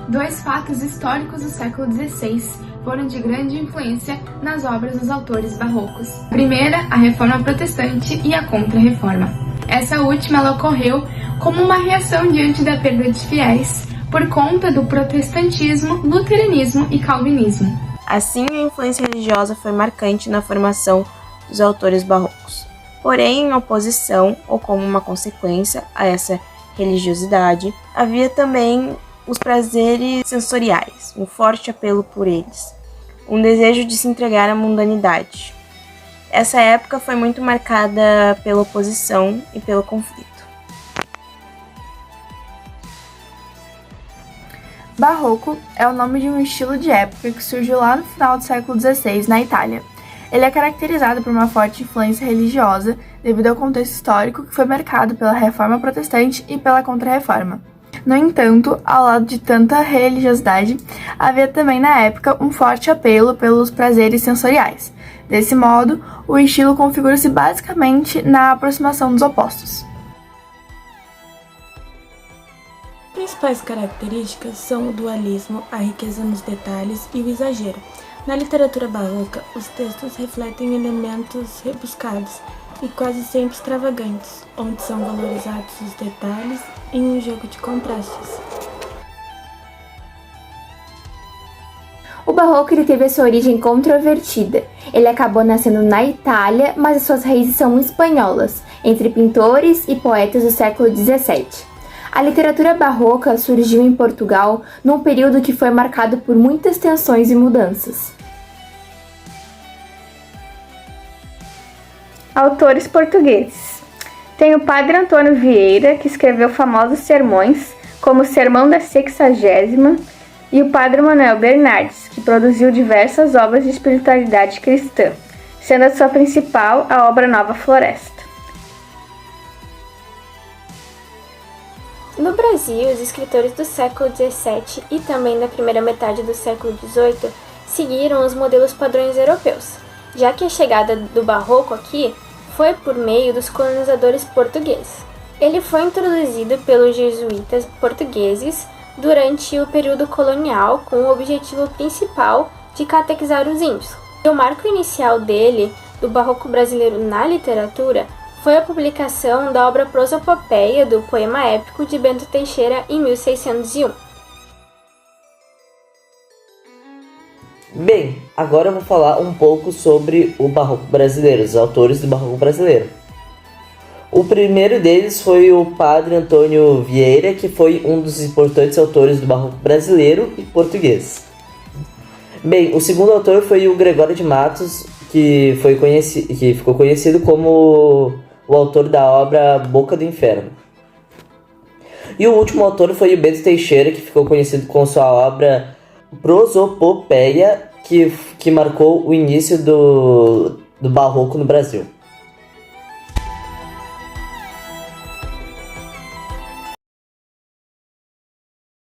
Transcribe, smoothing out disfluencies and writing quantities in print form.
Dois fatos históricos do século XVI foram de grande influência nas obras dos autores barrocos. A primeira, a Reforma Protestante, e a Contra-Reforma. Essa última ela ocorreu como uma reação diante da perda de fiéis por conta do protestantismo, luteranismo e calvinismo. Assim, a influência religiosa foi marcante na formação dos autores barrocos. Porém, em oposição, ou como uma consequência a essa religiosidade, havia também os prazeres sensoriais, um forte apelo por eles, um desejo de se entregar à mundanidade. Essa época foi muito marcada pela oposição e pelo conflito. Barroco é o nome de um estilo de época que surgiu lá no final do século XVI na Itália. Ele é caracterizado por uma forte influência religiosa devido ao contexto histórico que foi marcado pela Reforma Protestante e pela Contra-Reforma. No entanto, ao lado de tanta religiosidade, havia também na época um forte apelo pelos prazeres sensoriais. Desse modo, o estilo configura-se basicamente na aproximação dos opostos. As principais características são o dualismo, a riqueza nos detalhes e o exagero. Na literatura barroca, os textos refletem elementos rebuscados e quase sempre extravagantes, onde são valorizados os detalhes em um jogo de contrastes. O barroco ele teve a sua origem controvertida. Ele acabou nascendo na Itália, mas as suas raízes são espanholas, entre pintores e poetas do século XVII. A literatura barroca surgiu em Portugal num período que foi marcado por muitas tensões e mudanças. Autores portugueses. Tem o Padre Antônio Vieira, que escreveu famosos sermões, como o Sermão da Sexagésima, e o Padre Manuel Bernardes, que produziu diversas obras de espiritualidade cristã, sendo a sua principal a obra Nova Floresta. No Brasil, os escritores do século XVII e também da primeira metade do século XVIII seguiram os modelos padrões europeus, já que a chegada do Barroco aqui foi por meio dos colonizadores portugueses. Ele foi introduzido pelos jesuítas portugueses durante o período colonial com o objetivo principal de catequizar os índios. O marco inicial dele, do Barroco brasileiro na literatura, foi a publicação da obra Prosopopeia do poema épico de Bento Teixeira em 1601. Bem, agora eu vou falar um pouco sobre o Barroco brasileiro, os autores do Barroco brasileiro. O primeiro deles foi o Padre Antônio Vieira, que foi um dos importantes autores do Barroco brasileiro e português. Bem, o segundo autor foi o Gregório de Matos, que ficou conhecido como o autor da obra Boca do Inferno. E o último autor foi o Bento Teixeira, que ficou conhecido com sua obra Prosopopeia, que marcou o início do Barroco no Brasil.